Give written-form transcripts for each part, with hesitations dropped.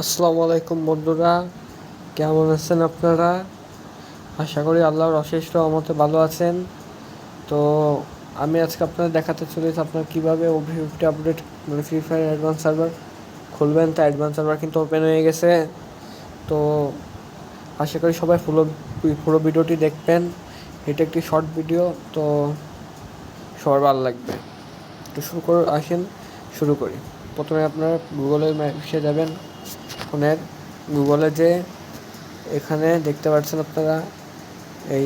আসসালামু আলাইকুম বন্ধুরা, কেমন আছেন আপনারা? আশা করি আল্লাহর অশেষ রহমতে ভালো আছেন। তো আমি আজকে আপনাদের দেখাতে চলেছি আপনারা কীভাবে OV50 আপডেট মানে ফ্রি ফায়ার অ্যাডভান্স সার্ভার খুলবেন। তো অ্যাডভান্স সার্ভার কিন্তু ওপেন হয়ে গেছে। তো আশা করি সবাই পুরো ভিডিওটি দেখবেন। এটা একটি শর্ট ভিডিও, তো সবার ভালো লাগবে। তো শুরু করি। প্রথমে আপনারা গুগলের ম্যাপসে যাবেন। ফোনের গুগলে যে এখানে দেখতে পাচ্ছেন আপনারা, এই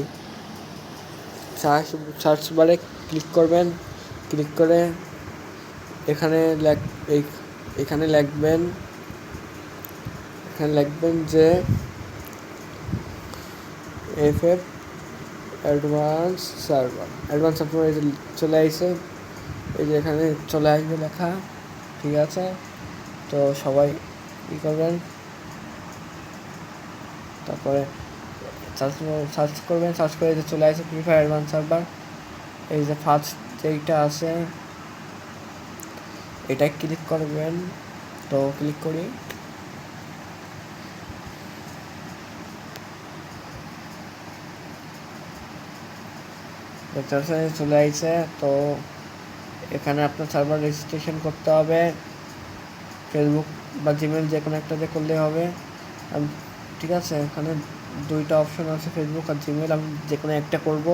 সার্চ বারে ক্লিক করবেন। ক্লিক করে এখানে লিখবেন যে FF অ্যাডভান্স সার্ভার এই যে চলে আসছে, এই যে এখানে চলে আসবে লেখা, ঠিক আছে? তো সবাই কী করবেন, তারপরে সার্চ করে যে চলে আসে ফ্রি ফায়ার অ্যাডভান্স সার্ভার। এই যে ফার্স্ট যেইটা আছে এটা ক্লিক করবেন। তো ক্লিক করি, চলে আসছে। তো এখানে আপনার সার্ভার রেজিস্ট্রেশন করতে হবে, ফেসবুক বা জিমেল যে কোনো একটা দিয়ে করলেই হবে। ঠিক আছে, এখানে দুইটা অপশন আছে, ফেসবুক আর জিমেল। আমি যে কোনো একটা করব,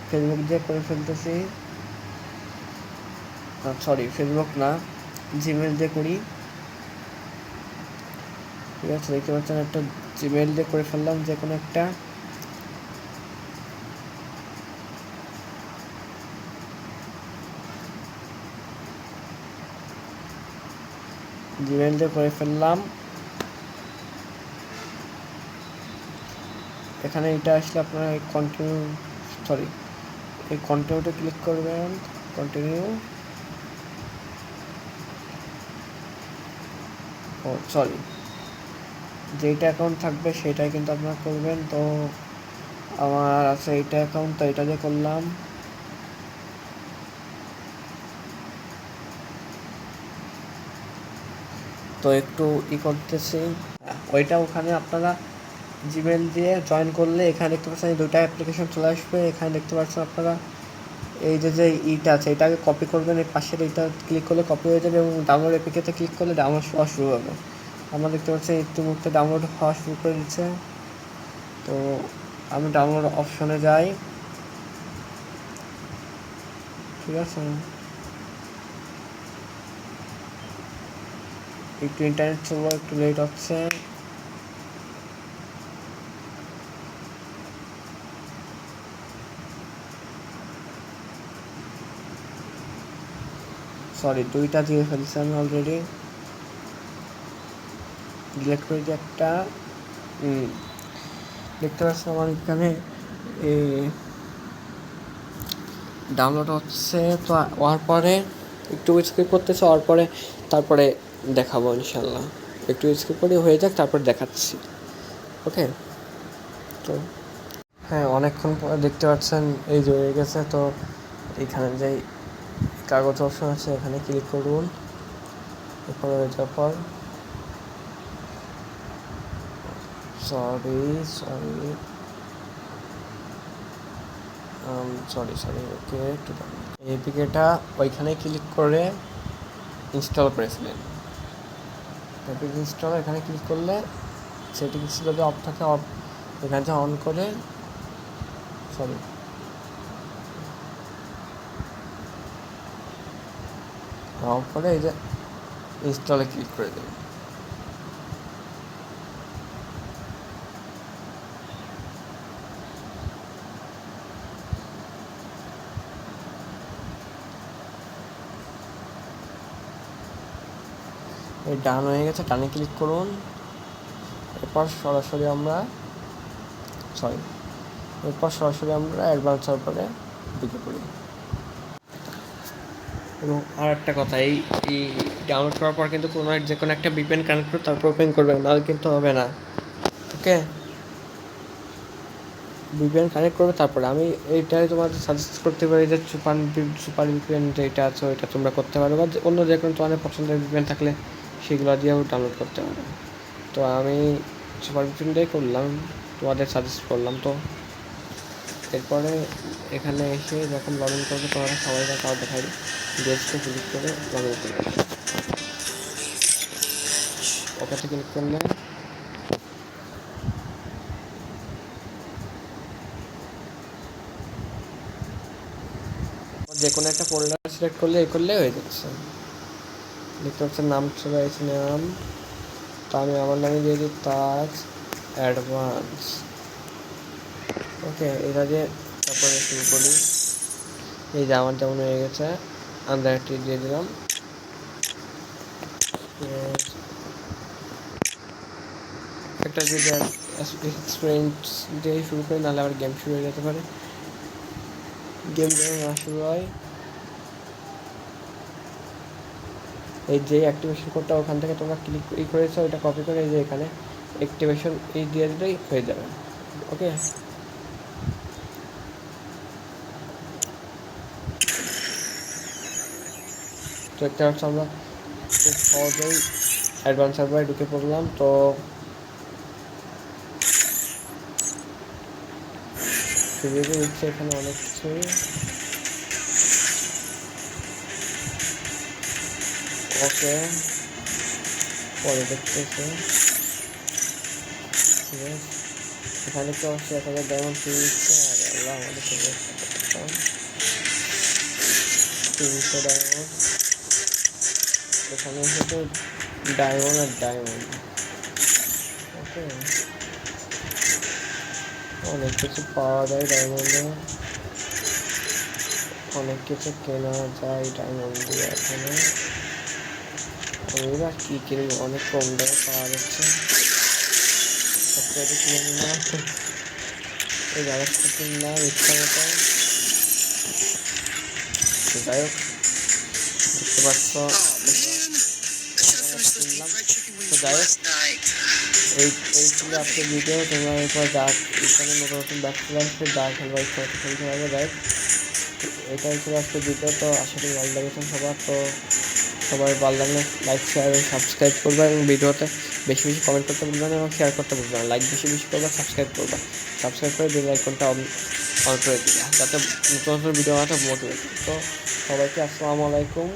ফেসবুক দিয়ে করে ফেলতেছি। ফেসবুক না, জিমেল দিয়ে করি। ঠিক আছে, দেখতে পাচ্ছেন একটা জিমেল দিয়ে করে ফেললাম যে কোনো একটা। জিমেল দিয়ে করে ফেললাম। এখানে এটা আসলে আপনারা কন্টিনিউতে ক্লিক করবেন। কন্টিনিউ যেইটা অ্যাকাউন্ট থাকবে সেটাই কিন্তু আপনারা করবেন। তো আমার আছে এইটা অ্যাকাউন্ট, তো এটা দিয়ে করলাম। তো একটু করতেছি ওইটা। ওখানে আপনারা জিমেল দিয়ে জয়েন করলে এখানে দেখতে পাচ্ছেন দুইটা অ্যাপ্লিকেশন চলে আসবে। এখানে দেখতে পাচ্ছেন আপনারা এই যে ইটা আছে, এটাকে কপি করবেন। এই পাশের এইটা ক্লিক করলে কপি হয়ে যাবে, এবং ডাউনলোড এপিকেতে ক্লিক করলে ডাউনলোড হওয়া শুরু হবে। আমরা দেখতে পাচ্ছি ইতিমধ্যে ডাউনলোড হওয়া শুরু করে দিচ্ছে। তো আমি ডাউনলোড অপশনে যাই, ঠিক আছে? একটু ইন্টারনেট চলবো, একটু লেট হচ্ছে। দুইটা দিয়ে ফেলছি আমি অলরেডি, ডিলেট করে দিয়ে একটা। দেখতে পাচ্ছি আমার এখানে ডাউনলোড হচ্ছে। তো হওয়ার পরে একটু স্কিপ করতেছে, হওয়ার পরে তারপরে দেখাবো ইনশাল্লাহ। একটু স্কিপ করে হয়ে যাক, তারপর দেখাচ্ছি। ওকে, তো হ্যাঁ, অনেকক্ষণ পরে দেখতে পাচ্ছেন এই যে হয়ে গেছে। তো এখানে যে কাগজ অপশন আছে এখানে ক্লিক করুন। এরপরে হয়ে যাওয়ার পর ওকে, একটু এপিকেটা ওইখানে ক্লিক করে ইনস্টল করেছিলেন। ইনস্টল এখানে ক্লিক করলে সেটিংস যদি অফ থাকে অফ, এখানে অন করে অফ করে এই যে ইনস্টলে ক্লিক করে দেবেন। এই ডান হয়ে গেছে, ডানে ক্লিক করুন। এরপর সরাসরি আমরা অ্যাডভান্স সার্ভারে ঢুকে পড়ি। এবং আর একটা কথা, এই ডাউনলোড করার পর কিন্তু যে কোনো একটা VPN কানেক্ট করে তারপর ওপেন করবেন, নাহলে কিন্তু হবে না। ওকে, VPN কানেক্ট করবে। তারপরে আমি এইটাই তোমাদের সাজেস্ট করতে পারি যে সুপার VPN যেটা আছে ওইটা তোমরা করতে পারো, বা অন্য যে কোনো তোমাদের পছন্দের VPN থাকলে সেগুলো দিয়েও ডাউনলোড করতে পারো। তো আমি সুপার ভিশনটাই করলাম, তোমাদের সাজেস্ট করলাম। তো এরপরে এখানে এসে যখন লগ ইন করবে তোমরা সবাই তাও দেখাই ডেস্কে ক্লিক করে লগ ইন করবে। ওকেতে ক্লিক করলে যে কোনো একটা ফোল্ডার সিলেক্ট করলে করলেই হয়ে যাচ্ছে। দেখতে পাচ্ছেন নাম চলে আসছে, নাম। তো আমি আমার নামে দিয়ে দিই তাজ অ্যাডভান্স। ওকে, এটা দিয়ে তারপরে শুরু করি। এই যে আমার যেমন হয়ে গেছে, আন্ডার একটি দিয়ে দিলাম। একটা যদি এক্সপিরিয়েন্স দিয়ে শুরু করি, নাহলে আবার গেম শুরু হয়ে যেতে পারে। গেম যখন না শুরু হয়, এই যে অ্যাক্টিভেশন কোডটা ওখান থেকে তোমরা ক্লিক করেছো, ওইটা কপি করে এই যে এখানে অ্যাক্টিভেশন এই দিয়ে দিলেই হয়ে যাবে। ওকে, তো একটা হচ্ছে আমরা খুব সহজেই অ্যাডভান্স সার্ভারে ঢুকে পড়লাম। তো ফ্রিতে দিচ্ছে এখানে অনেক কিছুই। ওকে, পরে দেখতেছে। ঠিক আছে, এখানে তো অবশ্যই 1000 ডায়মন্ড ফ্রি দিচ্ছে। আর আল্লাহ আমাদের সাথে 300 ডায়মন্ড। এখানে শুধু ডায়মন্ড আর ডায়মন্ড। ওকে, অনেক কিছু পাওয়া যায় ডায়মন্ডে, অনেক কিছু কেনা যায় ডায়মন্ড দিয়ে। এখানে আমি আর কি কিনবো, অনেক কম দামে পাওয়া যাচ্ছে। সবচেয়ে কিনে নিলাম এই জায়গাটা, কিনলাম ইচ্ছা মতো। যাই হোক, দেখতে পাচ্ছ কিনলাম। তো যাই হোক, এই ছিল আজকের ভিডিও। তোমরা এরপর যা এখানে নতুন নতুন ব্যবসা আসছে, যা খেলবা ইচ্ছা মতো খেলতে পারবে। যাই হোক, এটাই ছিল আজকের ভিডিও। তো আশা করি ভালো লেগেছে সবার। তো সবাই ভালো লাগলে লাইক, শেয়ার এবং সাবস্ক্রাইব করবে, এবং ভিডিওতে বেশি বেশি কমেন্ট করতে ভুলবে না এবং শেয়ার করতে ভুলবে না। লাইক বেশি বেশি করবে, সাবস্ক্রাইব করবে। সাবস্ক্রাইব করে বেল আইকনটা অন করে দিবে, যাতে নতুন নতুন ভিডিও বানাতে মোটিভেট। তো সবাইকে আসসালামু আলাইকুম।